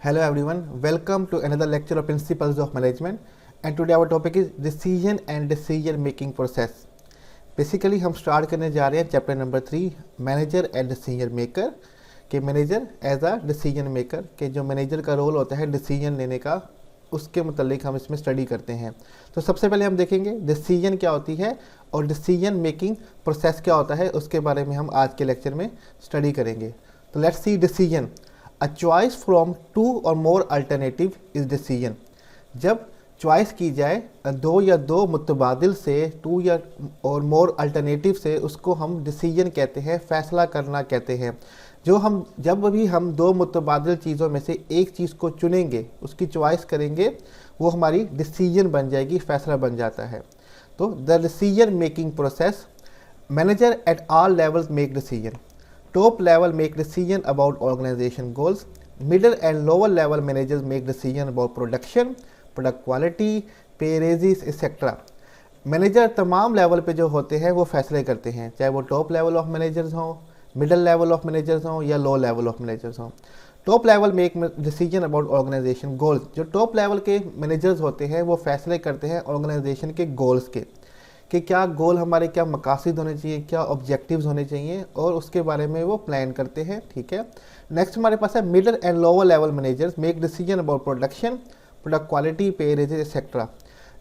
Hello everyone, welcome to another lecture of Principles of Management and today our topic is Decision and Decision Making Process. Basically हम start करने जा रहे हैं chapter number 3 manager and decision maker के manager as a decision maker के जो manager का role होता है डिसीजन लेने का उसके मुतालिक हम इसमें स्टडी करते हैं। तो सबसे पहले हम देखेंगे डिसीजन क्या होती है और डिसीजन मेकिंग प्रोसेस क्या होता है, उसके बारे में हम आज के लेक्चर में स्टडी करेंगे। तो let's see decision. A choice from two or more alternative is decision. जब चॉइस की जाए दो या दो मुतबादिल से, टू या और मोर अल्टरनेटिव से, उसको हम डिसीजन कहते हैं, फैसला करना कहते हैं। जब भी हम दो मुतबादिल चीज़ों में से एक चीज़ को चुनेंगे, उसकी चॉइस करेंगे, वो हमारी डिसीजन बन जाएगी, फैसला बन जाता है। तो the decision making process, manager at all levels make decision. Top level make decision about organization goals. Middle and lower level managers make decision about production, product quality, pay raises, etc. Manager तमाम level पे जो होते हैं वो फैसले करते हैं, चाहे वो टॉप लेवल ऑफ मैनेजर्स हों, मिडिल लेवल ऑफ मैनेजर्स हों या लो लेवल ऑफ मैनेजर्स हों। Top level make decision about organisation goals. जो टॉप लेवल के मैनेजर्स होते हैं वो फैसले करते हैं ऑर्गेनाइजेशन के गोल्स के, कि क्या गोल हमारे, क्या मकासद होने चाहिए, क्या ऑब्जेक्टिव्स होने चाहिए, और उसके बारे में वो प्लान करते हैं। ठीक है। नेक्स्ट हमारे पास है middle and lower level managers make decision about production, product quality, पे रेजेस एक्सेट्रा।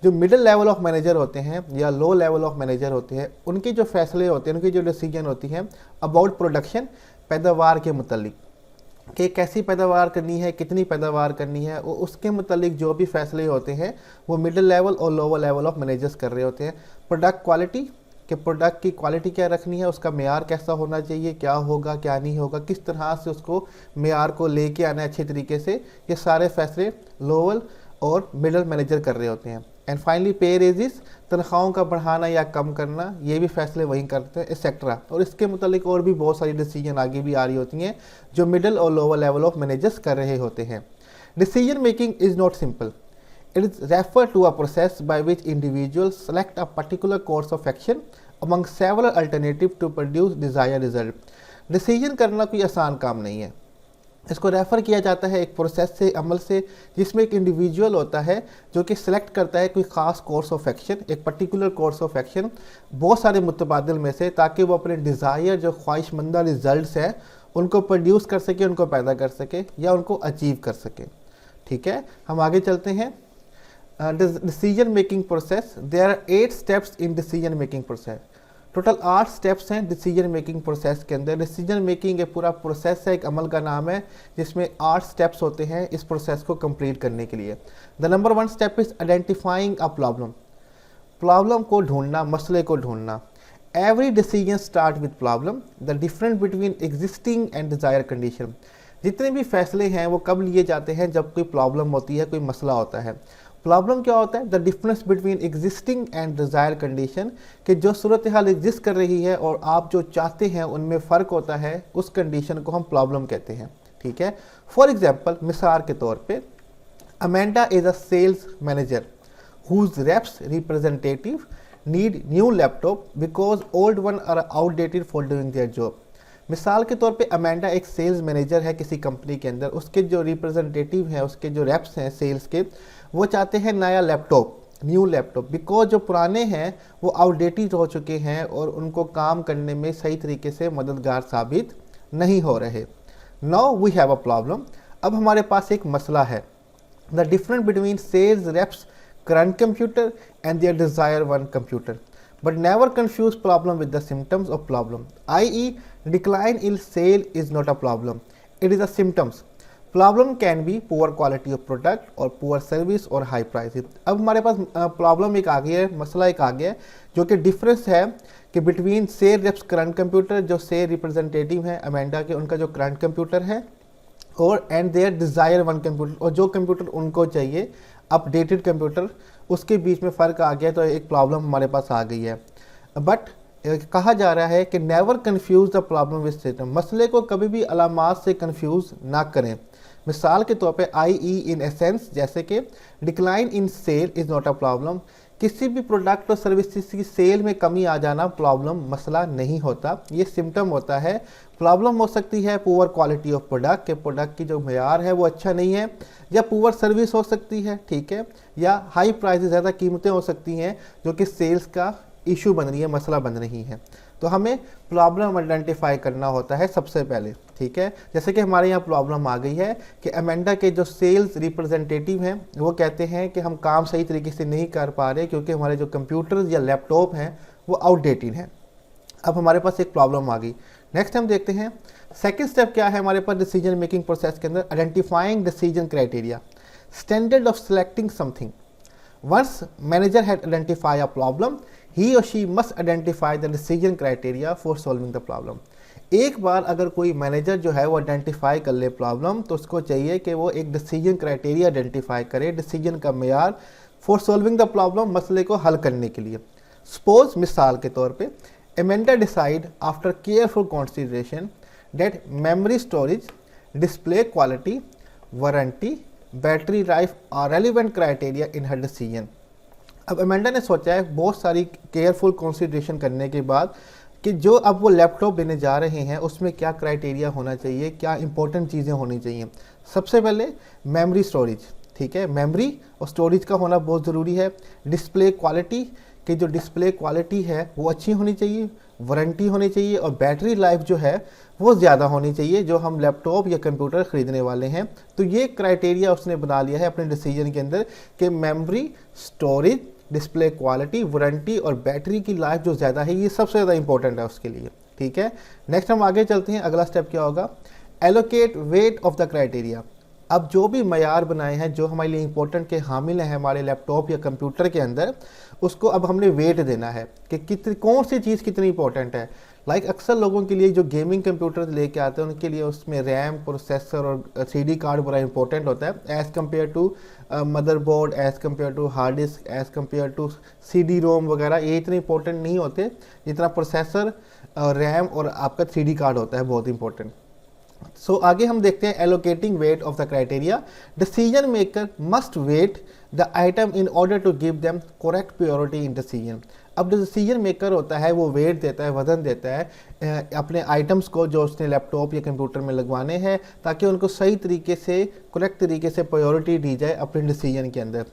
जो मिडिल लेवल ऑफ मैनेजर होते हैं या लो लेवल ऑफ मैनेजर होते हैं, उनके जो फैसले होते हैं, उनकी जो डिसीजन होती हैं अबाउट प्रोडक्शन, पैदावार के मुतालिक, कि कैसी पैदावार करनी है, कितनी पैदावार करनी है, उसके मुतालिक जो भी फैसले होते हैं वो मिडिल लेवल और लोअर लेवल ऑफ मैनेजर्स कर रहे होते हैं। प्रोडक्ट क्वालिटी, कि प्रोडक्ट की क्वालिटी क्या रखनी है, उसका मेयार कैसा होना चाहिए, क्या होगा क्या नहीं होगा, किस तरह से उसको मेयार को लेके आना है अच्छे तरीके से, ये सारे फैसले लोअर और मिडिल मैनेजर कर रहे होते हैं। एंड फाइनली पे रेजिस, तनख्वाहों का बढ़ाना या कम करना, ये भी फैसले वही करते हैं एक्सेट्रा। और इसके मुतालिक और भी बहुत सारी डिसीजन आगे भी आ रही होती हैं जो मिडिल और लोअर लेवल ऑफ मैनेजर्स कर रहे होते हैं। Decision making is not simple. It is referred to a process by which individuals select a particular course of action among several alternatives to produce desired result. Decision करना कोई आसान काम नहीं है। इसको रेफ़र किया जाता है एक प्रोसेस से, अमल से, जिसमें एक इंडिविजुअल होता है जो कि सिलेक्ट करता है कोई ख़ास कोर्स ऑफ एक्शन, एक पर्टिकुलर कोर्स ऑफ एक्शन बहुत सारे मुतबादिल में से, ताकि वो अपने डिज़ायर जो ख्वाहिशमंदा रिजल्ट्स हैं उनको प्रोड्यूस कर सके, उनको पैदा कर सके या उनको अचीव कर सके। ठीक है, हम आगे चलते हैं। Decision making process, there are 8 steps in decision making process. Total 8 steps हैं डिसीजन मेकिंग प्रोसेस के अंदर। डिसीजन मेकिंग एक पूरा प्रोसेस है, एक अमल का नाम है, जिसमें 8 स्टेप्स होते हैं इस प्रोसेस को कंप्लीट करने के लिए। The number 1 step is identifying a problem. Problem को ढूंढना, मसले को ढूंढना। Every decision start with problem, the difference between existing and desire condition. जितने भी फैसले हैं वो कब लिए जाते हैं, जब कोई प्रॉब्लम होती है, कोई मसला होता है। प्रॉब्लम क्या होता है? The difference between existing and desire condition, कि जो सूरत हाल एग्जिस्ट कर रही है और आप जो चाहते हैं उनमें फ़र्क होता है, उस कंडीशन को हम प्रॉब्लम कहते हैं। ठीक है। फॉर एग्जांपल, मिसाल के तौर पे, Amanda is a sales manager whose reps representative need new laptop because old one are outdated for doing their job. मिसाल के तौर पे अमेंडा एक सेल्स मैनेजर है किसी कंपनी के अंदर, उसके जो रिप्रेजेंटेटिव हैं, उसके जो रेप्स हैं सेल्स के, वो चाहते हैं नया लैपटॉप, न्यू लैपटॉप, बिकॉज जो पुराने हैं वो आउटडेटेड हो चुके हैं और उनको काम करने में सही तरीके से मददगार साबित नहीं हो रहे। Now we have a problem. अब हमारे पास एक मसला है। The difference between sales reps current computer and their desire one computer, but never confuse problem with the symptoms of problem, i.e. decline in sale is not a problem, it is a symptoms. Problem can be poor quality of product or poor service or high prices. अब हमारे पास problem एक आ गई है, मसला एक आ गया है, जो कि डिफरेंस है कि between sale reps current computer, जो सेल रिप्रेजेंटेटिव हैं अमेंडा के, उनका जो करंट कंप्यूटर है, और and their desire one computer, और जो कंप्यूटर उनको चाहिए अपडेटेड कंप्यूटर, उसके बीच में फ़र्क आ गया, तो एक प्रॉब्लम हमारे पास आ गई है। बट कहा जा रहा है कि never confuse the problem with system. मसले को कभी भी अलामात से कन्फ्यूज़ ना करें। मिसाल के तौर पे आई ई इन एसेंस, जैसे कि decline in sale is not a problem, किसी भी प्रोडक्ट और सर्विसेज की सेल में कमी आ जाना प्रॉब्लम मसला नहीं होता, ये सिम्टम होता है। प्रॉब्लम हो सकती है पुअर क्वालिटी ऑफ प्रोडक्ट, के प्रोडक्ट की जो मेयार है वो अच्छा नहीं है, या पुअर सर्विस हो सकती है, ठीक है, या हाई प्राइसेस, ज़्यादा कीमतें हो सकती हैं जो कि सेल्स का इशू बन रही है, मसला बन रही है। तो हमें प्रॉब्लम आइडेंटिफाई करना होता है सबसे पहले, ठीक है। जैसे कि हमारे यहाँ प्रॉब्लम आ गई है कि अमेंडा के जो सेल्स रिप्रेजेंटेटिव हैं वो कहते हैं कि हम काम सही तरीके से नहीं कर पा रहे क्योंकि हमारे जो कंप्यूटर्स या लैपटॉप हैं वो आउटडेटेड हैं। अब हमारे पास एक प्रॉब्लम आ गई। नेक्स्ट हम देखते हैं सेकंड स्टेप क्या है हमारे पास डिसीजन मेकिंग प्रोसेस के अंदर, identifying decision criteria, standard of selecting something. Once manager had identify a problem, he or she must identify the decision criteria for solving the problem। एक बार अगर कोई मैनेजर जो है वो आइडेंटिफाई कर ले प्रॉब्लम, तो उसको चाहिए कि वो एक डिसीजन क्राइटेरिया आइडेंटिफाई करे, डिसीजन का मेयार फॉर सॉल्विंग द प्रॉब्लम, मसले को हल करने के लिए। सपोज मिसाल के तौर पे Amanda decide after careful consideration that memory storage, display quality, warranty, battery life are relevant criteria in her decision. अब अमेंडा ने सोचा है बहुत सारी केयरफुल कंसीडरेशन करने के बाद कि जो अब वो लैपटॉप लेने जा रहे हैं उसमें क्या क्राइटेरिया होना चाहिए, क्या इंपॉर्टेंट चीज़ें होनी चाहिए। सबसे पहले मेमोरी स्टोरेज, ठीक है, मेमोरी और स्टोरेज का होना बहुत ज़रूरी है। डिस्प्ले क्वालिटी, कि जो डिस्प्ले क्वालिटी है वो अच्छी होनी चाहिए, वारंटी होनी चाहिए, और बैटरी लाइफ जो है वो ज़्यादा होनी चाहिए जो हम लैपटॉप या कंप्यूटर ख़रीदने वाले हैं। तो ये क्राइटेरिया उसने बना लिया है अपने डिसीजन के अंदर कि memory, storage, display quality, warranty और बैटरी की लाइफ जो ज़्यादा है ये सबसे ज़्यादा इंपॉर्टेंट है उसके लिए, ठीक है। नेक्स्ट हम आगे चलते हैं, अगला स्टेप क्या होगा, allocate wait of the criteria. अब जो भी मयार बनाए हैं जो हमारे लिए इंपॉर्टेंट के हामिल हैं हमारे लैपटॉप या कंप्यूटर के अंदर, उसको अब हमने वेट देना है कि कितनी कौन सी चीज़ कितनी इंपॉर्टेंट है। लाइक अक्सर लोगों के लिए जो गेमिंग कंप्यूटर लेके आते हैं उनके लिए उसमें रैम, प्रोसेसर और 3D कार्ड बड़ा इंपॉर्टेंट होता है as compare to motherboard, as compare to hard disk, as compare to CD ROM वगैरह। ये इतने इंपॉर्टेंट नहीं होते जितना प्रोसेसर, रैम और आपका 3D कार्ड होता है, बहुत इंपॉर्टेंट। सो आगे हम देखते हैं allocating weight of the criteria. Decision maker must weight the item in order to give them correct priority in decision. अब जो डिसीजन मेकर होता है वो वेट देता है, वजन देता है अपने आइटम्स को जो उसने लैपटॉप या कंप्यूटर में लगवाने हैं, ताकि उनको सही तरीके से, करेक्ट तरीके से प्रायोरिटी दी जाए अपने डिसीजन के अंदर।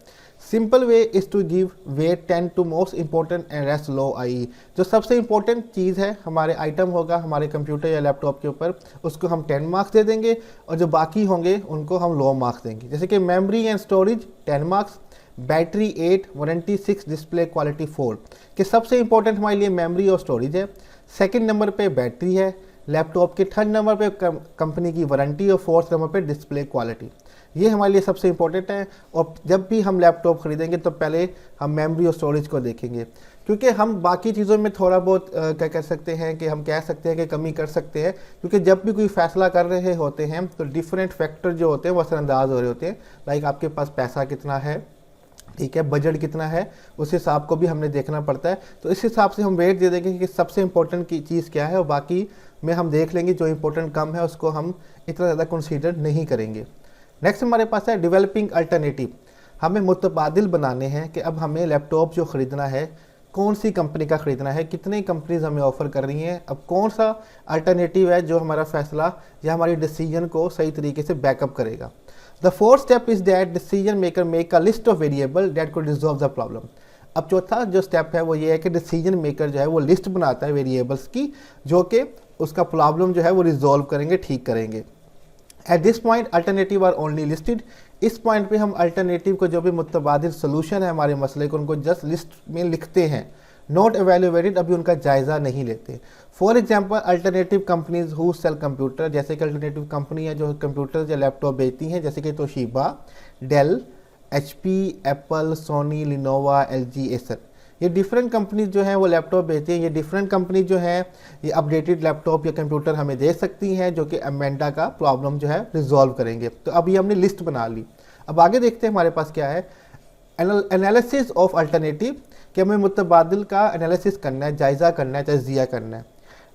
Simple way is to give weight 10 to most important and rest lowly. जो सबसे इंपॉर्टेंट चीज़ है हमारे आइटम होगा हमारे कंप्यूटर या लैपटॉप के ऊपर, उसको हम 10 मार्क्स दे देंगे, और जो बाकी होंगे उनको हम लो मार्क्स देंगे। जैसे कि memory and storage 10 marks, battery 8, warranty 6, display quality 4। कि सबसे इंपॉर्टेंट हमारे लिए मेमोरी और स्टोरेज है, सेकंड नंबर पे बैटरी है लैपटॉप के, थर्ड नंबर पे कंपनी की वारंटी, और फोर्थ नंबर पे डिस्प्ले क्वालिटी। ये हमारे लिए सबसे इंपॉर्टेंट है। और जब भी हम लैपटॉप ख़रीदेंगे तो पहले हम मेमोरी और स्टोरेज को देखेंगे, क्योंकि हम बाकी चीज़ों में थोड़ा बहुत क्या कह सकते हैं कि हम कह सकते हैं कि कमी कर सकते हैं, क्योंकि जब भी कोई फैसला कर रहे होते हैं तो डिफरेंट फैक्टर जो होते हैं वो असरअंदाज हो रहे होते हैं। लाइक आपके पास पैसा कितना है, ठीक है, बजट कितना है, उस हिसाब को भी हमने देखना पड़ता है। तो इस हिसाब से हम वेट दे देंगे कि सबसे इंपॉर्टेंट की चीज़ क्या है, और बाकी में हम देख लेंगे जो इंपॉर्टेंट कम है उसको हम इतना ज़्यादा कंसीडर नहीं करेंगे। नेक्स्ट हमारे पास है डेवलपिंग अल्टरनेटिव। हमें मुतबादिल बनाने हैं कि अब हमें लैपटॉप जो ख़रीदना है कौन सी कंपनी का ख़रीदना है, कितनी कंपनीज हमें ऑफ़र कर रही हैं, अब कौन सा अल्टरनेटिव है जो हमारा फैसला या हमारी डिसीजन को सही तरीके से बैकअप करेगा। The fourth step is that decision maker make a list of variable that could resolve the problem. अब चौथा जो स्टेप है वो ये है कि डिसीजन मेकर जो है वो लिस्ट बनाता है वेरिएबल्स की, जो कि उसका प्रॉब्लम जो है वो रिजॉल्व करेंगे, ठीक करेंगे। At this point alternative are only listed. इस पॉइंट पे हम अल्टरनेटिव को जो भी मुतबादिल सोल्यूशन है हमारे मसले को उनको जस्ट लिस्ट में लिखते हैं, नॉट एवेल्युएटेड, अभी उनका जायज़ा नहीं लेते। For example alternative companies who sell computer, जैसे कि अल्टरनेटिव कंपनी है जो कंप्यूटर या लैपटॉप बेचती हैं, जैसे कि Toshiba, Dell, HP, Apple, Sony, Lenovo, LG, Acer. ये डिफरेंट कंपनीज जो हैं वो लैपटॉप बेचती हैं। ये डिफरेंट कंपनी जो है ये अपडेटेड लैपटॉप या कंप्यूटर हमें दे सकती हैं जो कि अमेंडा का प्रॉब्लम जो है रिजॉल्व करेंगे। तो अब ये हमने लिस्ट बना ली। अब आगे देखते हैं हमारे पास क्या है, एनालिसिस ऑफ अल्टरनेटिव, कि हमें मुतबादिल का एनालिसिस करना है, जायज़ा करना है, तज्जिया करना है।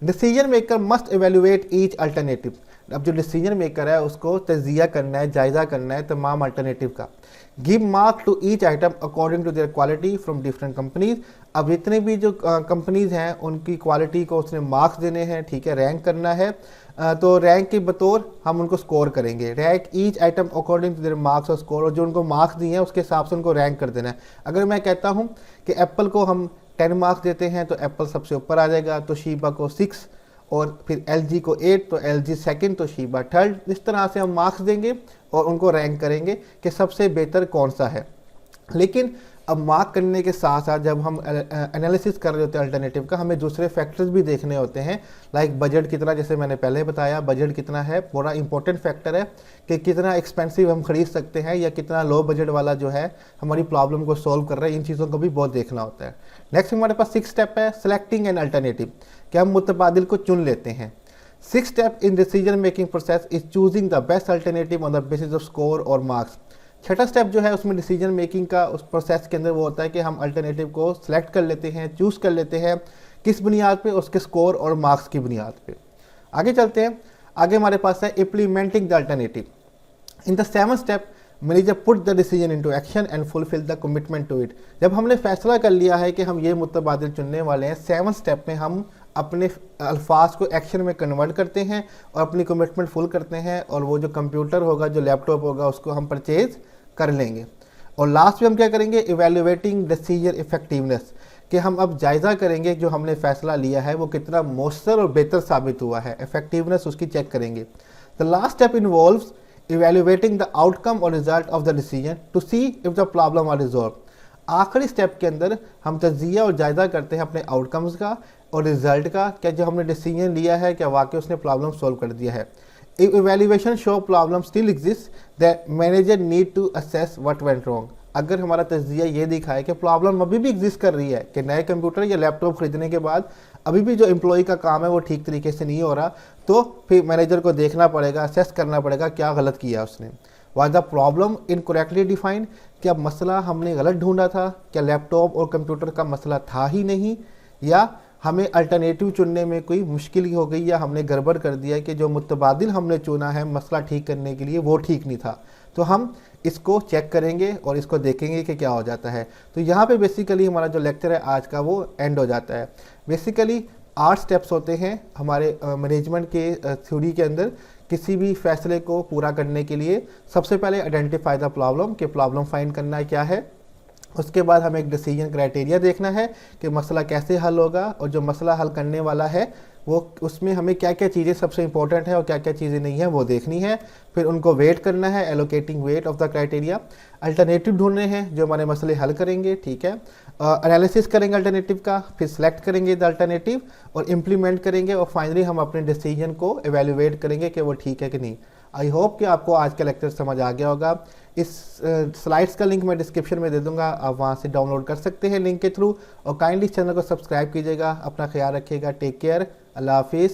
Decision maker must evaluate each alternative. अब जो डिसीजन मेकर है उसको तजिया करना है, जायज़ा करना है तमाम अल्टरनेटिव का। Give mark to each item according to their quality from different companies. अब जितने भी जो कंपनीज हैं उनकी क्वालिटी को उसने मार्क्स देने हैं, ठीक है, रैंक करना है। तो रैंक के बतौर हम उनको स्कोर करेंगे, rank each item according to their marks और स्कोर, और जो उनको मार्क्स दिए हैं उसके हिसाब से उनको रैंक कर देना है। अगर मैं कहता हूँ कि एप्पल को हम 10 मार्क्स देते हैं तो एप्पल सबसे ऊपर आ जाएगा, तो शीबा को 6, और फिर LG को 8 तो LG सेकंड तो शीबा थर्ड। इस तरह से हम मार्क्स देंगे और उनको रैंक करेंगे कि सबसे बेहतर कौन सा है। लेकिन अब मार्क करने के साथ साथ जब हम एनालिसिस कर रहे होते हैं अल्टरनेटिव का, हमें दूसरे फैक्टर्स भी देखने होते हैं, लाइक बजट कितना, जैसे मैंने पहले बताया बजट कितना है, बड़ा इंपॉर्टेंट फैक्टर है कि कितना एक्सपेंसिव हम खरीद सकते हैं या कितना लो बजट वाला जो है हमारी प्रॉब्लम को सॉल्व कर रहा है। इन चीज़ों को भी बहुत देखना होता है। नेक्स्ट हमारे पास 6 स्टेप है सेलेक्टिंग एन अल्टरनेटिव, कि हम मुतबादिल को चुन लेते हैं। 6 step in decision making process is choosing the best alternative on the basis off score और मार्क्स। छठा स्टेप जो है उसमें डिसीजन मेकिंग का उस प्रोसेस के अंदर वो होता है कि हम अल्टरनेटिव को सिलेक्ट कर लेते हैं, चूज़ कर लेते हैं, किस बुनियाद पे, उसके स्कोर और मार्क्स की बुनियाद पे। आगे चलते हैं, आगे हमारे पास है implementing the alternative. In the 7th step manager put the decision into action and fulfil the commitment to it. जब हमने फैसला कर लिया है कि हम ये मुतबादिल चुनने वाले हैं, 7th स्टेप में हम अपने अल्फाज को एक्शन में कन्वर्ट करते हैं और अपनी कमिटमेंट फुल करते हैं, और वो जो कंप्यूटर होगा, जो लैपटॉप होगा, उसको हम परचेज कर लेंगे। और लास्ट में हम क्या करेंगे, इवेल्युएटिंग डिसीजन इफेक्टिवनेस, कि हम अब जायज़ा करेंगे जो हमने फैसला लिया है वो कितना मौसर और बेहतर साबित हुआ है, इफेक्टिवनेस उसकी चेक करेंगे। The last step involves evaluating the outcome और result of the decision to see if the problem are resolve. आखिरी स्टेप के अंदर हम तजिया और जायज़ा करते हैं अपने आउटकम्स का और रिजल्ट का, क्या जो हमने डिसीजन लिया है क्या वाकई उसने प्रॉब्लम सॉल्व कर दिया है। If evaluation show problem still exists, the manager need to assess what went wrong। अगर हमारा तजिया ये दिखाए कि प्रॉब्लम अभी भी एग्जिस्ट कर रही है, कि नए कंप्यूटर या लैपटॉप खरीदने के बाद अभी भी जो एम्प्लॉय का काम है वो ठीक तरीके से नहीं हो रहा, तो फिर मैनेजर को देखना पड़ेगा, असेस करना पड़ेगा क्या गलत किया उसने। Was the problem incorrectly defined? क्या मसला हमने गलत ढूंढा था, क्या लैपटॉप और कंप्यूटर का मसला था ही नहीं, या हमें अल्टरनेटिव चुनने में कोई मुश्किल हो गई, या हमने गड़बड़ कर दिया कि जो मुतबादिल हमने चुना है मसला ठीक करने के लिए वो ठीक नहीं था। तो हम इसको चेक करेंगे और इसको देखेंगे कि क्या हो जाता है। तो यहाँ पे बेसिकली हमारा जो लेक्चर है आज का वो एंड हो जाता है। बेसिकली 8 स्टेप्स होते हैं हमारे मैनेजमेंट के थ्योरी के अंदर किसी भी फैसले को पूरा करने के लिए। सबसे पहले आइडेंटिफाई द प्रॉब्लम, कि प्रॉब्लम फाइंड करना है क्या है। उसके बाद हमें एक डिसीजन क्राइटेरिया देखना है कि मसला कैसे हल होगा, और जो मसला हल करने वाला है वो उसमें हमें क्या क्या चीज़ें सबसे इंपॉर्टेंट है और क्या क्या चीज़ें नहीं है वो देखनी है। फिर उनको वेट करना है, allocating weight of the criteria. Alternative ढूंढने हैं जो हमारे मसले हल करेंगे, ठीक है। एनालिसिस करेंगे अल्टरनेटिव का, फिर सेलेक्ट करेंगे द अल्टरनेटिव और इम्प्लीमेंट करेंगे, और फाइनली हम अपने डिसीजन को एवेल्युएट करेंगे कि वो ठीक है कि नहीं। आई होप कि आपको आज का लेक्चर समझ आ गया होगा। इस स्लाइड्स का लिंक मैं डिस्क्रिप्शन में दे दूंगा, आप वहाँ से डाउनलोड कर सकते हैं लिंक के थ्रू। और काइंडली चैनल को सब्सक्राइब कीजिएगा। अपना ख्याल रखिएगा। Take care. अल्लाह हाफिज़।